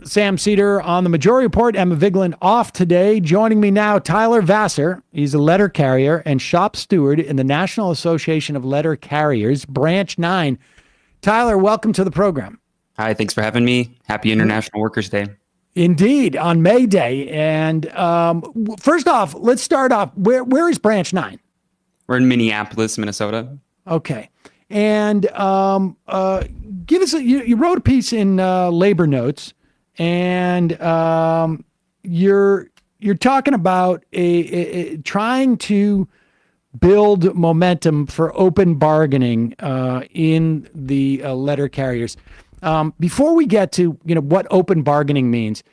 Sam Seder on the Majority Report. Emma Vigeland off today. Joining me now, Tyler Vasseur. He's a letter carrier and shop steward in the National Association of Letter Carriers, Branch 9. Tyler, welcome to the program. Hi, thanks for having me. Happy International Workers' Day. Indeed, on May Day. And first off, let's start off. Where is Branch 9? We're in Minneapolis, Minnesota. Okay. And give us you wrote a piece in Labor Notes, and you're talking about a trying to build momentum for open bargaining in the letter carriers. Before we get to what open bargaining means,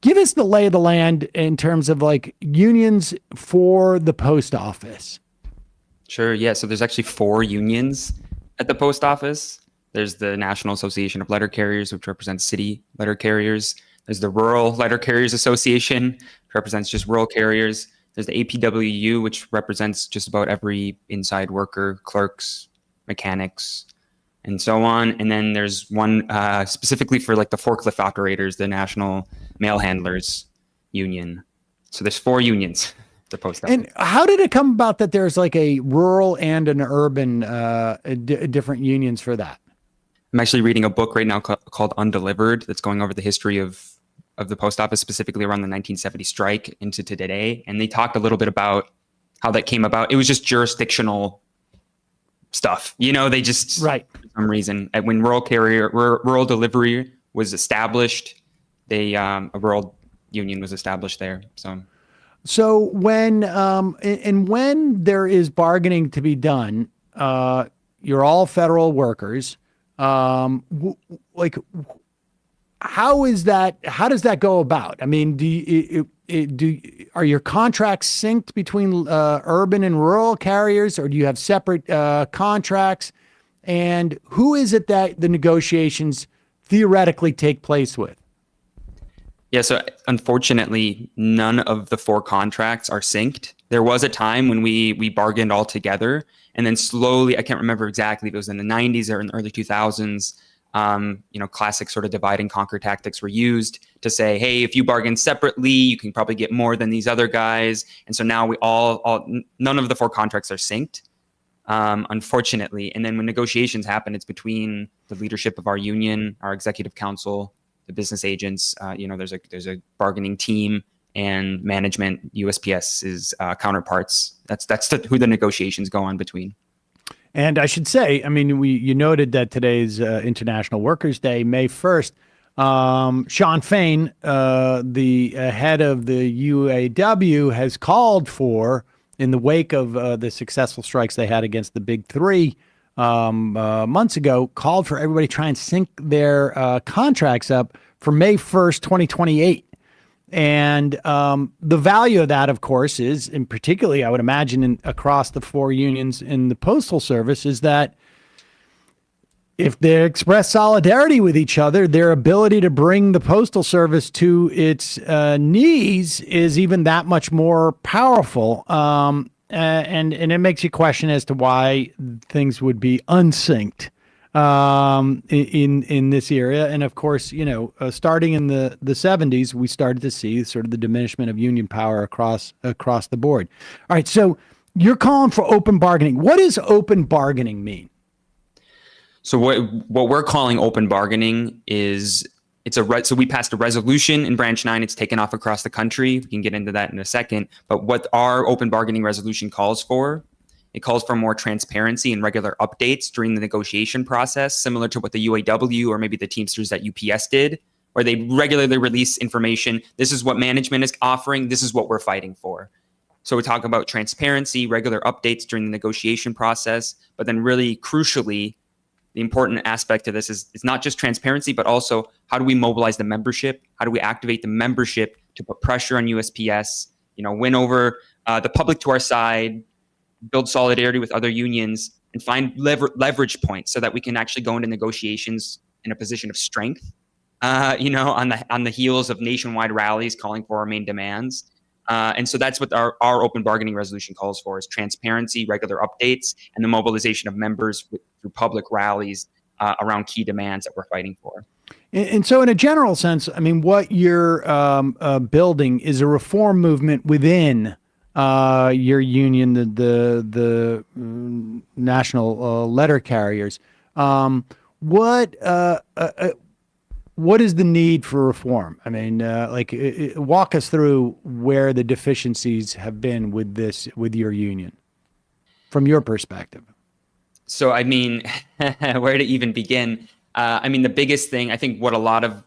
give us the lay of the land in terms of like unions for the post office. Sure. Yeah. So there's actually 4 unions at the post office. There's the National Association of Letter Carriers, which represents city letter carriers. There's the Rural Letter Carriers Association, which represents just rural carriers. There's the APWU, which represents just about every inside worker, clerks, mechanics, and so on. And then there's one specifically for like the forklift operators, the National Mail Handlers Union. So there's 4 unions. The post office. And how did it come about that there's like a rural and an urban different unions for that? I'm actually reading a book right now called Undelivered that's going over the history of the post office, specifically around the 1970 strike into today. And they talked a little bit about how that came about. It was just jurisdictional stuff. They just, right, for some reason, when rural delivery was established, a rural union was established there. So when when there is bargaining to be done, you're all federal workers. Like, how is that? How does that go about? I mean, are your contracts synced between urban and rural carriers, or do you have separate contracts? And who is it that the negotiations theoretically take place with? Yeah, so unfortunately, none of the 4 contracts are synced. There was a time when we bargained all together, and then slowly, I can't remember exactly if it was in the 90s or in the early 2000s, classic sort of divide and conquer tactics were used to say, hey, if you bargain separately, you can probably get more than these other guys. And so now none of the 4 contracts are synced, unfortunately. And then when negotiations happen, it's between the leadership of our union, our executive council, the business agents. There's a bargaining team, and management, USPS's counterparts. That's who the negotiations go on between. And I should say, I mean, you noted that today's International Workers' Day, May 1st. Sean Fain, the head of the UAW, has called for, in the wake of the successful strikes they had against the Big Three months ago, called for everybody to try and sync their contracts up for May 1st, 2028. And the value of that, of course, is, and particularly I would imagine across the 4 unions in the Postal Service, is that if they express solidarity with each other, their ability to bring the Postal Service to its knees is even that much more powerful. And it makes you question as to why things would be unsynced in this area. And of course, starting in the 70s, we started to see sort of the diminishment of union power across the board. All right, so you're calling for open bargaining. What does open bargaining mean? So what we're calling open bargaining is so we passed a resolution in Branch 9. It's taken off across the country. We can get into that in a second. But what our open bargaining resolution calls for, it calls for more transparency and regular updates during the negotiation process, similar to what the UAW or maybe the Teamsters at UPS did, where they regularly release information. This is what management is offering. This is what we're fighting for. So we talk about transparency, regular updates during the negotiation process, but then really crucially, the important aspect of this is not just transparency, but also how do we mobilize the membership? How do we activate the membership to put pressure on USPS, win over the public to our side, build solidarity with other unions, and find leverage points so that we can actually go into negotiations in a position of strength, on the heels of nationwide rallies calling for our main demands. And so that's what our open bargaining resolution calls for, is transparency, regular updates, and the mobilization of members through public rallies around key demands that we're fighting for. And so in a general sense, I mean, what you're building is a reform movement within your union, the national letter carriers. What is the need for reform? I mean, walk us through where the deficiencies have been with your union, from your perspective. So, I mean, where to even begin? I mean, the biggest thing, I think what a lot of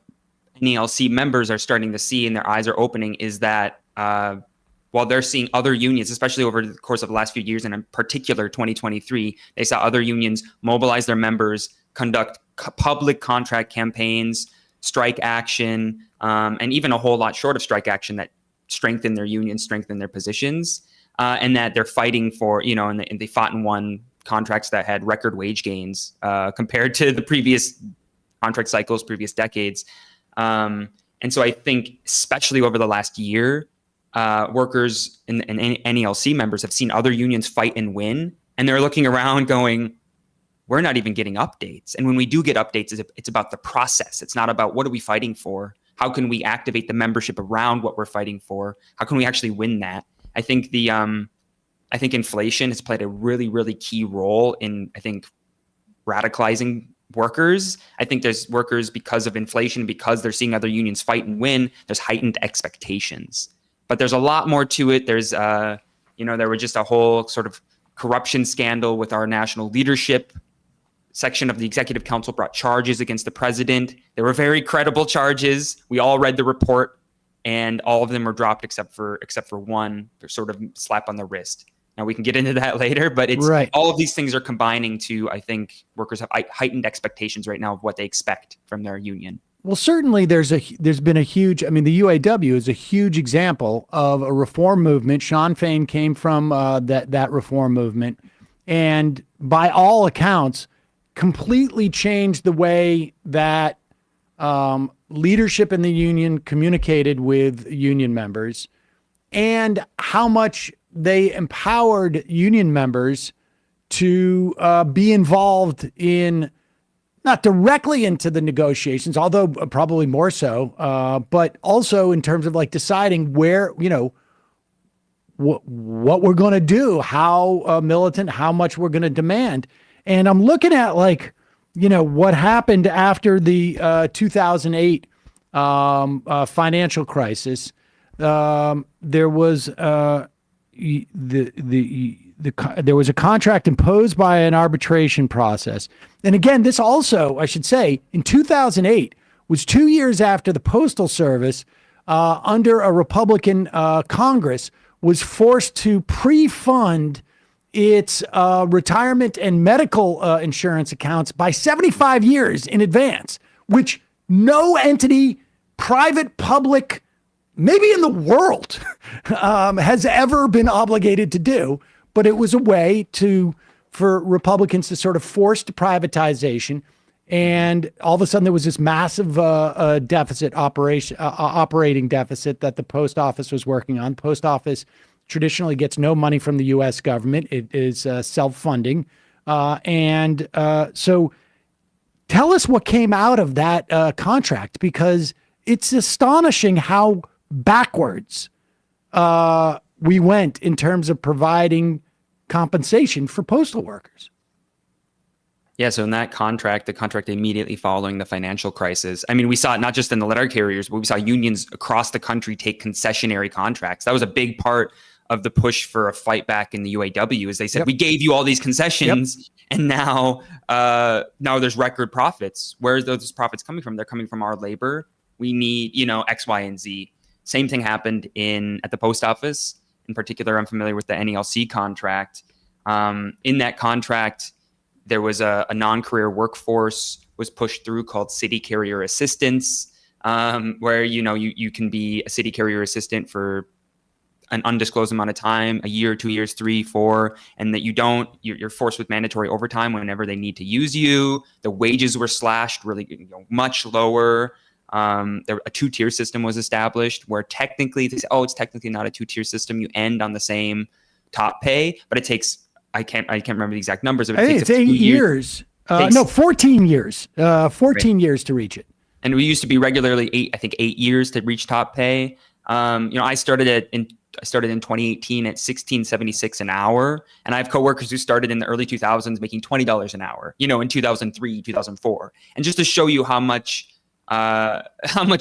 NALC members are starting to see and their eyes are opening is that while they're seeing other unions, especially over the course of the last few years, and in particular 2023, they saw other unions mobilize their members, conduct public contract campaigns, strike action, and even a whole lot short of strike action that strengthen their unions, strengthen their positions, and that they're fighting for, and they fought and won contracts that had record wage gains compared to the previous contract cycles, previous decades. And so I think, especially over the last year, workers and NALC members have seen other unions fight and win, and they're looking around going, we're not even getting updates. And when we do get updates, it's about the process. It's not about what are we fighting for? How can we activate the membership around what we're fighting for? How can we actually win that? I think I think inflation has played a really, really key role in, radicalizing workers. I think there's workers, because of inflation, because they're seeing other unions fight and win, there's heightened expectations. But there's a lot more to it. There's, there was just a whole sort of corruption scandal with our national leadership. Section of the executive council brought charges against the president. They were very credible charges. We all read the report, and all of them were dropped except for one, sort of slap on the wrist. Now we can get into that later, but it's right. All of these things are combining to, I think, workers have heightened expectations right now of what they expect from their union. Well, certainly there's been a huge, the UAW is a huge example of a reform movement. Shawn Fain came from that reform movement, and by all accounts, completely changed the way that leadership in the union communicated with union members, and how much they empowered union members to be involved in, not directly into the negotiations, although probably more so, but also in terms of deciding where, what we're going to do, how militant, how much we're going to demand. And I'm looking at what happened after the 2008 financial crisis. There was there was a contract imposed by an arbitration process. And again, this also, I should say, in 2008 was 2 years after the Postal Service, under a Republican Congress, was forced to pre-fund its retirement and medical insurance accounts by 75 years in advance, which no entity, private, public, maybe in the world, has ever been obligated to do. But it was a way for Republicans to sort of force privatization. And all of a sudden there was this massive operating deficit that the post office was working on. Post office traditionally gets no money from the U.S. government. It is self-funding. So tell us what came out of that contract, because it's astonishing how backwards we went in terms of providing compensation for postal workers. Yeah, so in that contract, the contract immediately following the financial crisis, we saw it not just in the letter carriers, but we saw unions across the country take concessionary contracts. That was a big part of the push for a fight back in the UAW, is they said, we gave you all these concessions, and now there's record profits. Where are those profits coming from? They're coming from our labor. We need, X, Y, and Z. Same thing happened at the post office. In particular, I'm familiar with the NALC contract. In that contract, there was a non-career workforce was pushed through called city carrier assistants, where you can be a city carrier assistant for an undisclosed amount of time, a year, 2 years, 3, 4, and that you're forced with mandatory overtime whenever they need to use you. The wages were slashed really much lower. A two-tier system was established where technically they say, it's technically not a two-tier system. You end on the same top pay, but it takes, I can't remember the exact numbers. I think it's 8 years. No, 14 years. 14 years to reach it. And we used to be regularly 8 years to reach top pay. I started in 2018 at $16.76 an hour, and I have coworkers who started in the early 2000s making $20 an hour. In 2003, 2004, and just to show you how much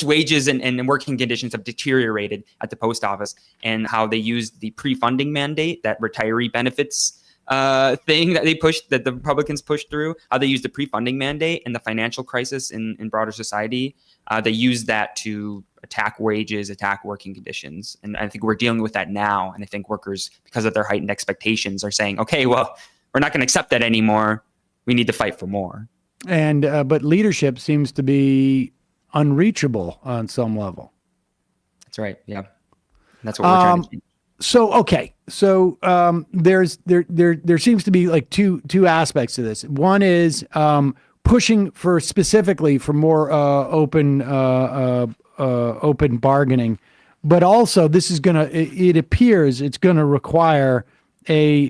wages and working conditions have deteriorated at the post office, and how they used the pre-funding mandate, that retiree benefits thing that the Republicans pushed through, how they used the pre-funding mandate and the financial crisis in broader society. They used that to attack wages, attack working conditions. And I think we're dealing with that now. And I think workers, because of their heightened expectations, are saying, okay, well, we're not going to accept that anymore. We need to fight for more. And but leadership seems to be unreachable on some level. That's right. Yeah. That's what we're trying to change. So there seems to be like two aspects to this. One is pushing specifically for more open bargaining, but also this is it appears it's gonna require a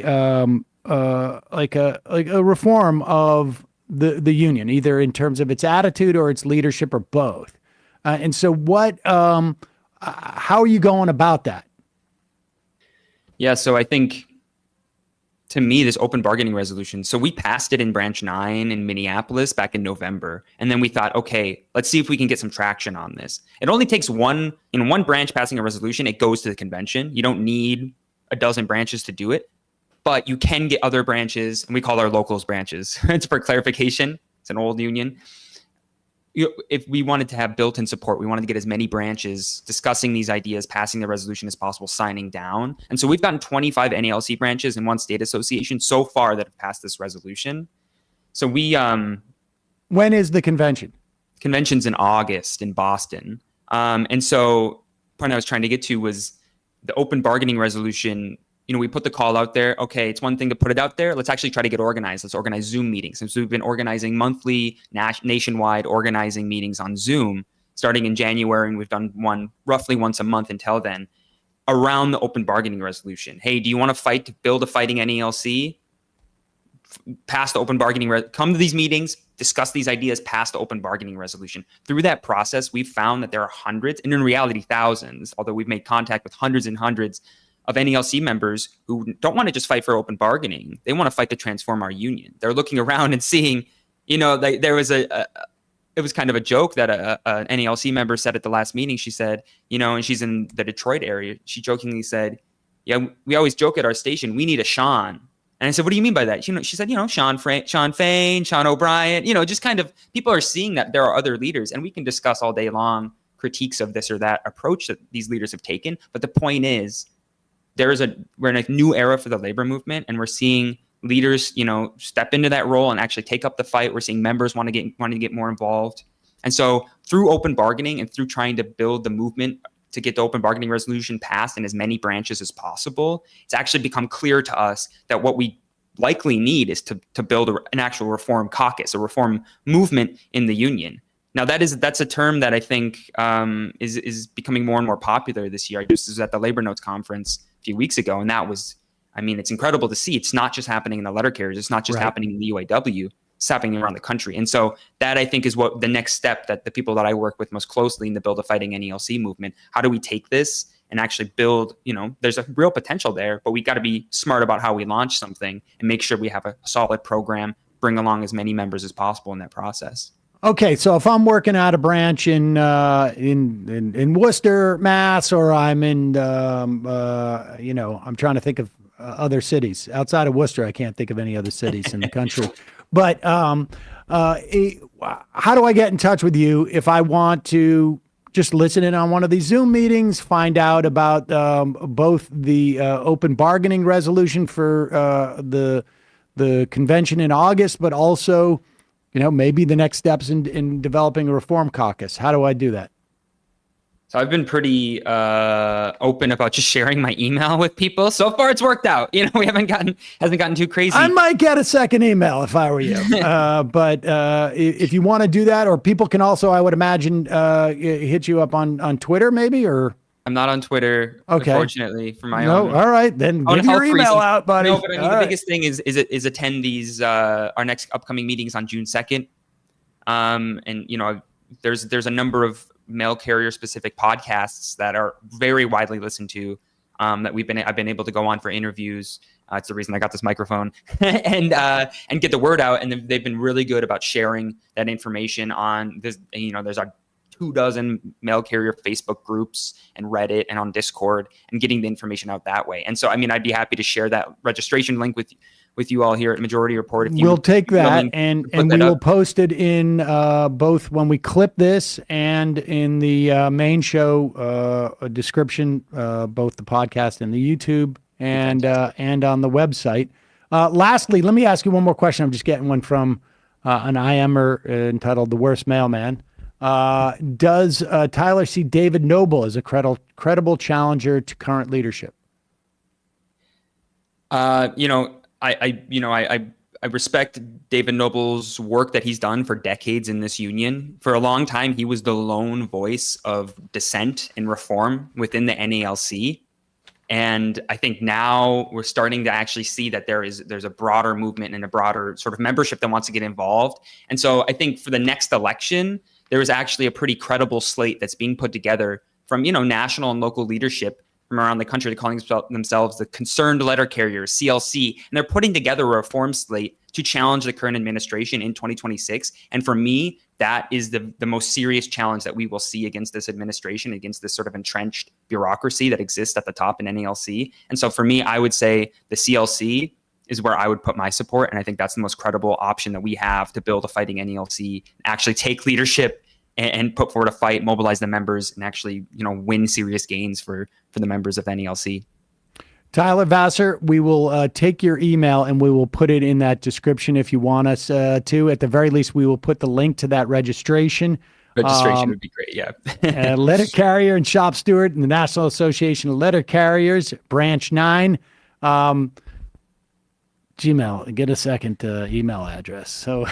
reform of the union, either in terms of its attitude or its leadership or both. And so how are you going about that? Yeah, so I think, to me, this open bargaining resolution, so we passed it in Branch 9 in Minneapolis back in November. And then we thought, okay, let's see if we can get some traction on this. It only takes one branch passing a resolution, it goes to the convention. You don't need a dozen branches to do it, but you can get other branches, and we call our locals branches. It's for clarification. It's an old union. If we wanted to have built-in support, we wanted to get as many branches discussing these ideas, passing the resolution as possible, signing down. And so we've gotten 25 NALC branches and one state association so far that have passed this resolution. So when is the convention? Convention's in August in Boston. And so the point I was trying to get to was the open bargaining resolution. We put the call out there. Okay, it's one thing to put it out there. Let's actually try to get organized. Let's organize Zoom meetings. And so we've been organizing monthly nationwide organizing meetings on Zoom starting in January. And we've done one roughly once a month until then around the open bargaining resolution. Hey, do you want to fight to build a fighting NALC? Pass the open bargaining, come to these meetings, discuss these ideas, pass the open bargaining resolution. Through that process, we've found that there are hundreds, and in reality, thousands, although we've made contact with hundreds and hundreds of NALC members who don't want to just fight for open bargaining. They want to fight to transform our union. They're looking around and seeing, there was it was kind of a joke that an NALC member said at the last meeting. She said, and she's in the Detroit area. She jokingly said, yeah, we always joke at our station, we need a Sean. And I said, what do you mean by that? She said, Sean Fain, Sean O'Brien, just kind of, people are seeing that there are other leaders, and we can discuss all day long critiques of this or that approach that these leaders have taken. But the point is, we're in a new era for the labor movement, and we're seeing leaders, step into that role and actually take up the fight. We're seeing members want to get more involved. And so through open bargaining and through trying to build the movement to get the open bargaining resolution passed in as many branches as possible, it's actually become clear to us that what we likely need is to build an actual reform caucus, a reform movement in the union. Now that's a term that I think is becoming more and more popular this year. I just was at the Labor Notes conference a few weeks ago, and that was, it's incredible to see. It's not just happening in the letter carriers. It's not just happening in the UAW. It's happening around the country. And so that, I think, is what the next step that the people that I work with most closely in the Build a Fighting NALC movement, how do we take this and actually build, there's a real potential there, but we got to be smart about how we launch something and make sure we have a solid program, bring along as many members as possible in that process. Okay, so if I'm working at a branch in Worcester, Mass, or I'm in, I'm trying to think of other cities outside of Worcester. I can't think of any other cities in the country. But how do I get in touch with you if I want to just listen in on one of these Zoom meetings, find out about both the open bargaining resolution for the convention in August, but also maybe the next steps in developing a reform caucus? How do I do that? So I've been pretty open about just sharing my email with people. So far, it's worked out. We hasn't gotten too crazy. I might get a second email if I were you. But if you want to do that, or people can also, I would imagine, hit you up on Twitter, maybe, or. I'm not on Twitter, unfortunately, for my own. No, all right, then give your email out, buddy. No, but the biggest thing is attend these our next upcoming meetings on June 2nd. And there's a number of mail carrier specific podcasts that are very widely listened to, that I've been able to go on for interviews. It's the reason I got this microphone and get the word out. And they've been really good about sharing that information on this. There's 24 mail carrier Facebook groups and Reddit and on Discord, and getting the information out that way. And so, I mean, I'd be happy to share that registration link with you all here at Majority Report. We'll take that and we will post it in both when we clip this and in the main show description, both the podcast and the YouTube and on the website. Lastly, let me ask you one more question. I'm just getting one from an IMer entitled "The Worst Mailman." Does Tyler see David Noble as a credible challenger to current leadership? I respect David Noble's work that he's done for decades in this union. For a long time, he was the lone voice of dissent and reform within the NALC. And I think now we're starting to actually see that there's a broader movement and a broader sort of membership that wants to get involved. And so I think for the next election, there is actually a pretty credible slate that's being put together from, national and local leadership from around the country. They're calling themselves the Concerned Letter Carriers, CLC, and they're putting together a reform slate to challenge the current administration in 2026. And for me, that is the most serious challenge that we will see against this administration, against this sort of entrenched bureaucracy that exists at the top in NALC. And so for me, I would say the CLC is where I would put my support. And I think that's the most credible option that we have to build a fighting NALC, actually take leadership and put forward a fight, mobilize the members, and actually, win serious gains for the members of the NALC. Tyler Vasseur, we will take your email and we will put it in that description if you want us to. At the very least, we will put the link to that registration. Registration would be great, yeah. Letter carrier and shop steward in the National Association of Letter Carriers, Branch 9. Gmail, get a second email address. So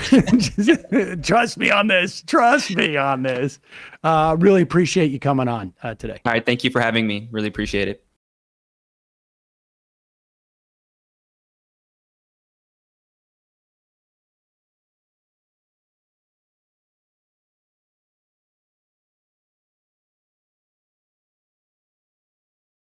trust me on this. Really appreciate you coming on today. All right. Thank you for having me. Really appreciate it.